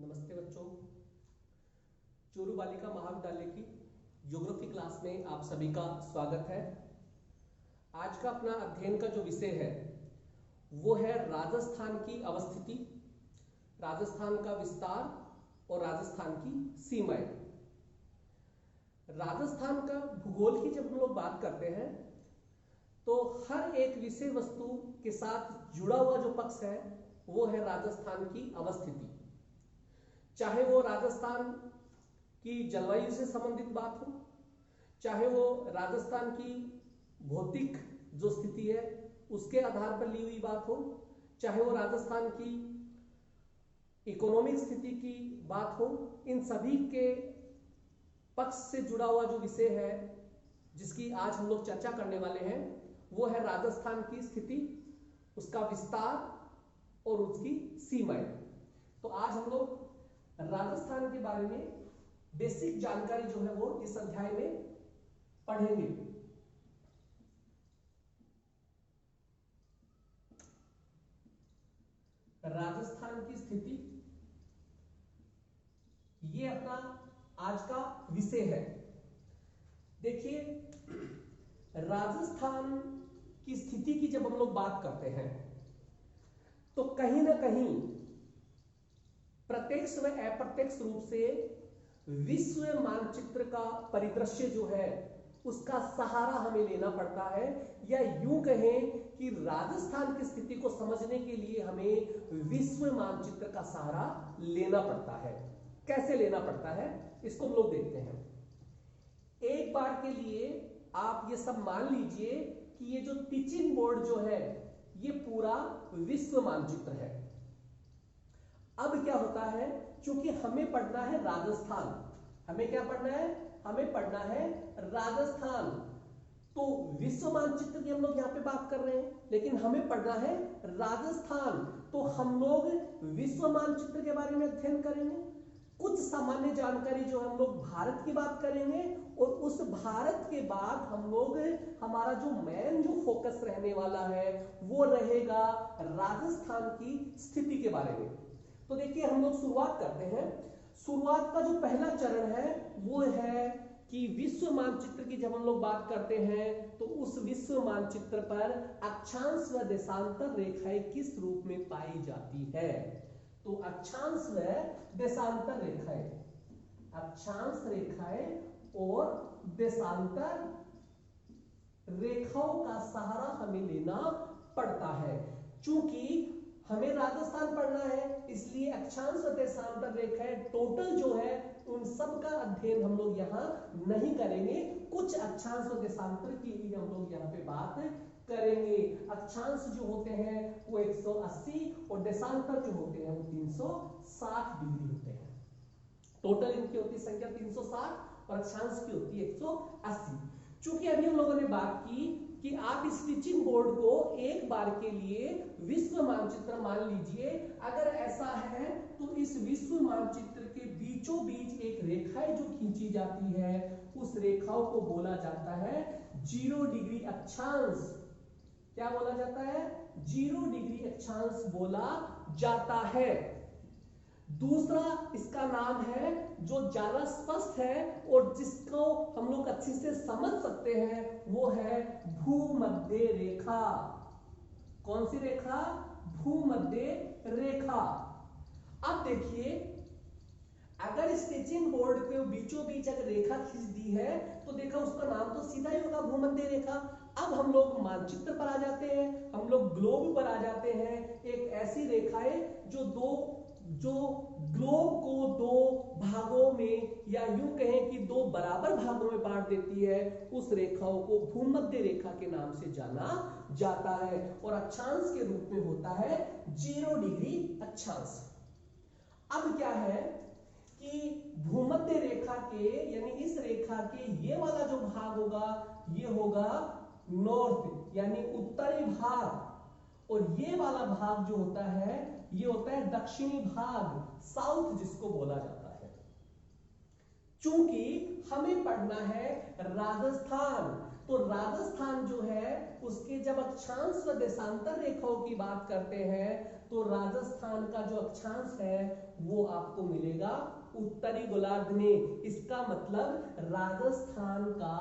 नमस्ते बच्चों, चोरू बालिका महाविद्यालय की ज्योग्राफी क्लास में आप सभी का स्वागत है। आज का अपना अध्ययन का जो विषय है वो है राजस्थान की अवस्थिति, राजस्थान का विस्तार और राजस्थान की सीमाएं। राजस्थान का भूगोल की जब हम लोग बात करते हैं तो हर एक विषय वस्तु के साथ जुड़ा हुआ जो पक्ष है वो है राजस्थान की अवस्थिति। चाहे वो राजस्थान की जलवायु से संबंधित बात हो, चाहे वो राजस्थान की भौतिक जो स्थिति है उसके आधार पर ली हुई बात हो, चाहे वो राजस्थान की इकोनॉमिक स्थिति की बात हो, इन सभी के पक्ष से जुड़ा हुआ जो विषय है जिसकी आज हम लोग चर्चा करने वाले हैं वो है राजस्थान की स्थिति, उसका विस्तार और उसकी सीमाएं। तो आज हम लोग राजस्थान के बारे में बेसिक जानकारी जो है वो इस अध्याय में पढ़ेंगे। राजस्थान की स्थिति ये अपना आज का विषय है। देखिए, राजस्थान की स्थिति की जब हम लोग बात करते हैं तो कहीं ना कहीं प्रत्यक्ष व अप्रत्यक्ष रूप से विश्व मानचित्र का परिदृश्य जो है उसका सहारा हमें लेना पड़ता है, या यूं कहें कि राजस्थान की स्थिति को समझने के लिए हमें विश्व मानचित्र का सहारा लेना पड़ता है। कैसे लेना पड़ता है इसको हम लोग देखते हैं। एक बार के लिए आप ये सब मान लीजिए कि ये जो टीचिंग बोर्ड जो है ये पूरा विश्व मानचित्र है। अब क्या होता है, क्योंकि हमें पढ़ना है राजस्थान, हमें क्या पढ़ना है, हमें पढ़ना है राजस्थान। तो विश्व मानचित्र की हम लोग यहां पे बात कर रहे हैं, लेकिन हमें पढ़ना है राजस्थान। तो हम लोग विश्व मानचित्र के बारे में अध्ययन करेंगे, कुछ सामान्य जानकारी जो हम लोग भारत की बात करेंगे, और उस भारत के बाद हम लोग हमारा जो मेन जो फोकस रहने वाला है वो रहेगा राजस्थान की स्थिति के बारे में। तो देखिए, हम लोग शुरुआत करते हैं। शुरुआत का जो पहला चरण है वो है कि विश्व मानचित्र की जब हम लोग बात करते हैं तो उस विश्व मानचित्र पर अक्षांश व देशांतर रेखाएं किस रूप में पाई जाती है। तो अक्षांश व देशांतर रेखाएं, अक्षांश रेखाएं और देशांतर रेखाओं का सहारा हमें लेना पड़ता है। चूंकि हमें राजस्थान पढ़ना है इसलिए अक्षांश और देशांतर रेखाएं टोटल जो है उन सब का अध्ययन हम लोग यहाँ नहीं करेंगे। कुछ अक्षांश और देशांतर की ही हम लोग यहाँ पे बात करेंगे। अक्षांश जो होते हैं वो 180 और देशांतर जो होते हैं वो 360 डिग्री होते हैं। टोटल इनकी होती है संख्या 360 और अक्षांश की होती है 180। चूंकि अभी हम लोगों ने बात की कि आप इस टीचिंग बोर्ड को एक बार के लिए विश्व मानचित्र मान लीजिए। अगर ऐसा है तो इस विश्व मानचित्र के बीचों बीच एक रेखा जो खींची जाती है उस रेखाओं को बोला जाता है 0 डिग्री अक्षांश। क्या बोला जाता है? 0 डिग्री अक्षांश बोला जाता है। दूसरा इसका नाम है जो ज्यादा स्पष्ट है और जिसको हम लोग अच्छे से समझ सकते हैं वो है भूमध्य रेखा। कौन सी रेखा? भूमध्य रेखा। अब देखिए, अगर स्केचिंग बोर्ड के बीचों बीच अगर रेखा खींच दी है तो देखा उसका नाम तो सीधा ही होगा भूमध्य रेखा। अब हम लोग मानचित्र पर आ जाते हैं, हम लोग ग्लोब पर आ जाते हैं। एक ऐसी रेखा है जो ग्लोब को दो भागों में या यूं कहें कि दो बराबर भागों में बांट देती है, उस रेखाओं को भूमध्य रेखा के नाम से जाना जाता है और अक्षांश के रूप में होता है 0 डिग्री अक्षांश। अब क्या है कि भूमध्य रेखा के यानी इस रेखा के ये वाला जो भाग होगा ये होगा नॉर्थ यानी उत्तरी भाग, और ये वाला भाग जो होता है ये होता है दक्षिणी भाग, साउथ जिसको बोला जाता है। चूंकि हमें पढ़ना है राजस्थान। तो राजस्थान जो है उसके जब अक्षांश व देशांतर रेखाओं की बात करते हैं तो राजस्थान का जो अक्षांश है वो आपको मिलेगा उत्तरी गोलार्ध में। इसका मतलब राजस्थान का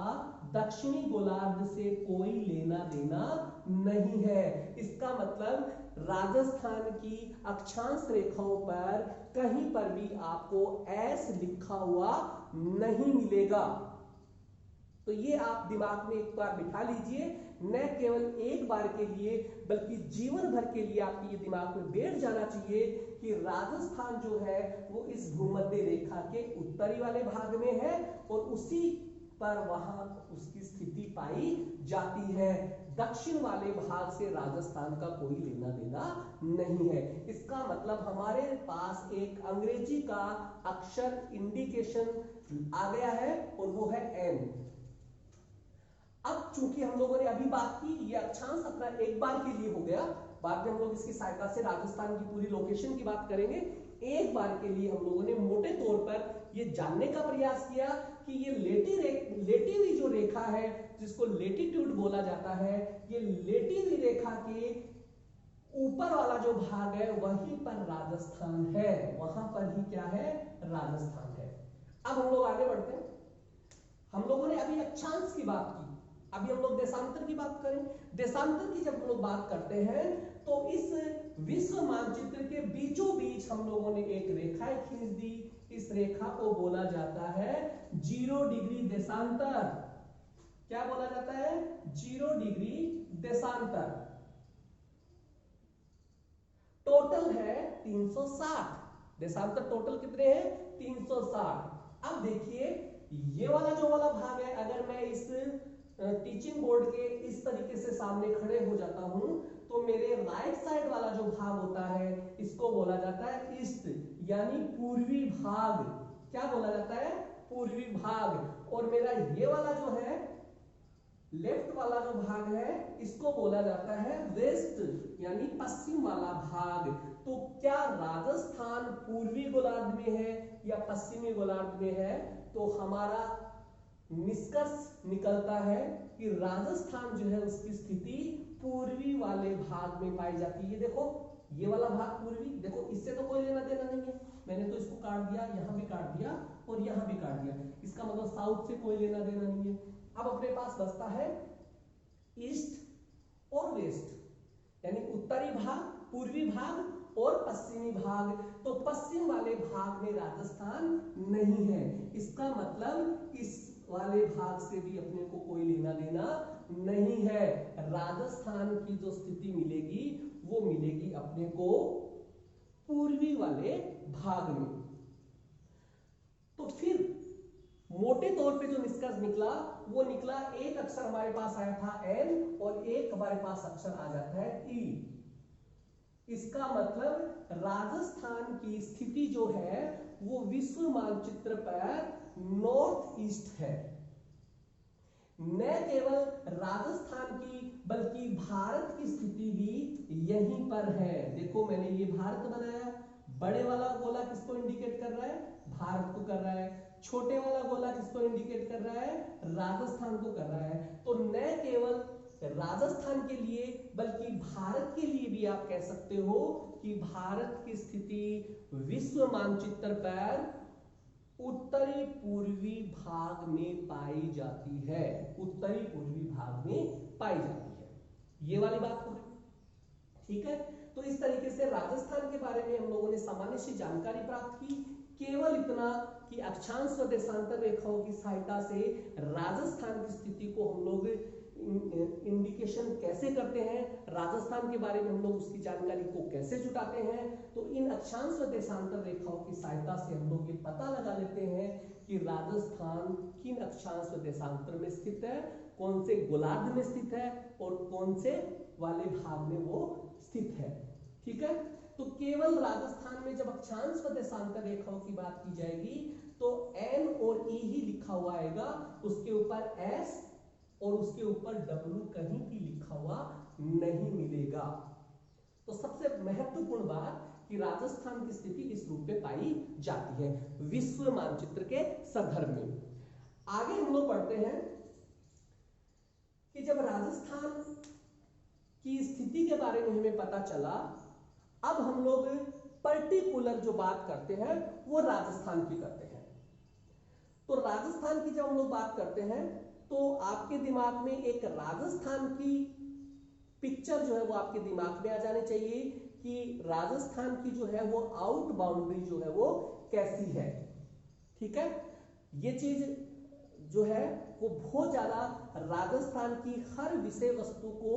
दक्षिणी गोलार्ध से कोई लेना देना नहीं है। इसका मतलब राजस्थान की अक्षांश रेखाओं पर कहीं पर भी आपको एस लिखा हुआ नहीं मिलेगा। तो ये आप दिमाग में एक बार बिठा लीजिए, न केवल एक बार के लिए बल्कि जीवन भर के लिए आपके ये दिमाग में बैठ जाना चाहिए कि राजस्थान जो है वो इस भूमध्य रेखा के उत्तरी वाले भाग में है और उसी पर वहां उसकी स्थिति पाई जाती है। दक्षिण वाले भाग से राजस्थान का कोई लेना देना नहीं है। इसका मतलब हमारे पास एक अंग्रेजी का अक्षर इंडिकेशन आ गया है और वो है एन। अब चूंकि हम लोगों ने अभी बात की, ये अक्षांश अपना एक बार के लिए हो गया, बाद में हम लोग इसकी सहायता से राजस्थान की पूरी लोकेशन की बात करेंगे। एक बार के लिए हम लोगों ने मोटे तौर पर ये जानने का प्रयास किया कि ये लेटी हुई जो रेखा है जिसको लेटीट्यूड बोला जाता है, ये लेटी हुई रेखा के ऊपर वाला जो भाग है वहीं पर राजस्थान है, वहां पर ही क्या है, राजस्थान है। अब हम लोग आगे बढ़ते हैं। हम लोगों ने अभी अक्षांश की बात की, अभी हम लोग देशांतर की बात करें। देशांतर की जब हम लोग बात करते हैं तो इस विश्व मानचित्र के बीचों बीच हम लोगों ने एक रेखा खींच दी। इस रेखा को बोला जाता है 0 डिग्री देशांतर। क्या बोला जाता है? 0 डिग्री देशांतर। टोटल है 360। देशांतर टोटल कितने हैं? 360। अब देखिए ये वाला जो वाला भाग है, अगर मैं इस टीचिंग बोर्ड के इस तरीके से सामने खड़े हो जाता हूं तो मेरे राइट साइड वाला जो भाग होता है इसको बोला जाता है ईस्ट, यानी पूर्वी भाग। क्या बोला जाता है? पूर्वी भाग। और मेरा ये वाला जो है लेफ्ट वाला जो भाग है इसको बोला जाता है वेस्ट, यानी पश्चिम वाला भाग। तो क्या राजस्थान पूर्वी गोलार्ध में है या पश्चिमी गोलार्ध में है? तो हमारा निष्कर्ष निकलता है कि राजस्थान जो है उसकी स्थिति पूर्वी वाले भाग में पाई जाती है। देखो ये वाला भाग पूर्वी, देखो इससे तो कोई लेना देना नहीं है, मैंने तो इसको काट दिया, यहां भी काट दिया और यहां भी काट दिया, इसका मतलब साउथ से कोई लेना देना नहीं है। अब अपने पास बचता है ईस्ट और वेस्ट, यानी उत्तरी भाग, पूर्वी भाग और पश्चिमी भाग। तो पश्चिम वाले भाग में राजस्थान नहीं है। इसका मतलब इस वाले भाग से भी अपने को कोई लेना देना नहीं है। राजस्थान की जो स्थिति मिलेगी वो मिलेगी अपने को पूर्वी वाले भाग में। तो फिर मोटे तौर पे जो निष्कर्ष निकला वो निकला, एक अक्षर हमारे पास आया था एन और एक हमारे पास अक्षर आ जाता है ई। इसका मतलब राजस्थान की स्थिति जो है वो विश्व मानचित्र पर नॉर्थ ईस्ट है। न केवल राजस्थान की बल्कि भारत की स्थिति भी यहीं पर है। देखो मैंने ये भारत बनाया, बड़े वाला गोला किसको इंडिकेट कर रहा है? भारत को कर रहा है। छोटे वाला गोला किसको इंडिकेट कर रहा है? राजस्थान को कर रहा है। तो न केवल राजस्थान के लिए बल्कि भारत के लिए भी आप कह सकते हो कि भारत की स्थिति विश्व मानचित्र पर उत्तरी पूर्वी भाग में पाई जाती है। उत्तरी पूर्वी भाग में पाई जाती है। ये वाली बात हो गई, ठीक है। तो इस तरीके से राजस्थान के बारे में हम लोगों ने सामान्य सी जानकारी प्राप्त की। केवल इतना कि अक्षांश व देशांतर रेखाओं की सहायता से राजस्थान की स्थिति को हम लोग इंडिकेशन कैसे करते हैं, राजस्थान के बारे में हम लोग उसकी जानकारी को कैसे जुटाते हैं। तो इन अक्षांश व देशांतर रेखाओं की सहायता से हम लोग ये पता लगा लेते हैं कि राजस्थान किन अक्षांश व देशांतर में स्थित है, कौन से गोलार्ध में स्थित है और कौन से वाले भाग में वो स्थित है। ठीक है। तो केवल राजस्थान में जब अक्षांश व देशांतर रेखाओं की बात की जाएगी तो एन और ई ही लिखा हुआ आएगा, उसके ऊपर एस और उसके ऊपर डब्ल्यू कहीं भी लिखा हुआ नहीं मिलेगा। तो सबसे महत्वपूर्ण बात कि राजस्थान की स्थिति इस रूप में पाई जाती है विश्व मानचित्र के संदर्भ में। आगे हम लोग पढ़ते हैं राजस्थान की स्थिति के बारे में हमें पता चला। अब हम लोग पर्टिकुलर जो बात करते हैं वो राजस्थान की करते हैं। तो राजस्थान की जब हम लोग बात करते हैं तो आपके दिमाग में एक राजस्थान की पिक्चर जो है वो आपके दिमाग में आ जानी चाहिए कि राजस्थान की जो है वो आउट बाउंड्री जो है वो कैसी है। ठीक है, ये चीज जो है वो बहुत ज्यादा राजस्थान की हर विषय वस्तु को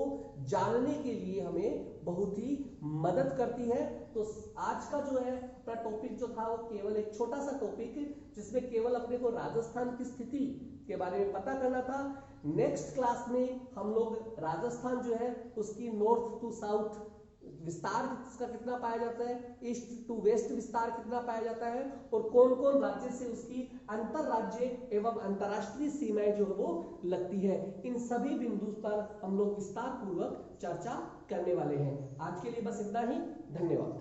जानने के लिए हमें बहुत ही मदद करती है। तो आज का जो है अपना टॉपिक जो था वो केवल एक छोटा सा टॉपिक जिसमें केवल अपने को राजस्थान की स्थिति के बारे में पता करना था। नेक्स्ट क्लास में हम लोग राजस्थान जो है उसकी नॉर्थ टू साउथ विस्तार उसका कितना पाया जाता है, ईस्ट टू वेस्ट विस्तार कितना पाया जाता है, और कौन कौन राज्य से उसकी अंतर राज्य एवं अंतरराष्ट्रीय सीमाएं जो है वो लगती है, इन सभी बिंदु पर हम लोग विस्तार पूर्वक चर्चा करने वाले हैं। आज के लिए बस इतना ही। धन्यवाद।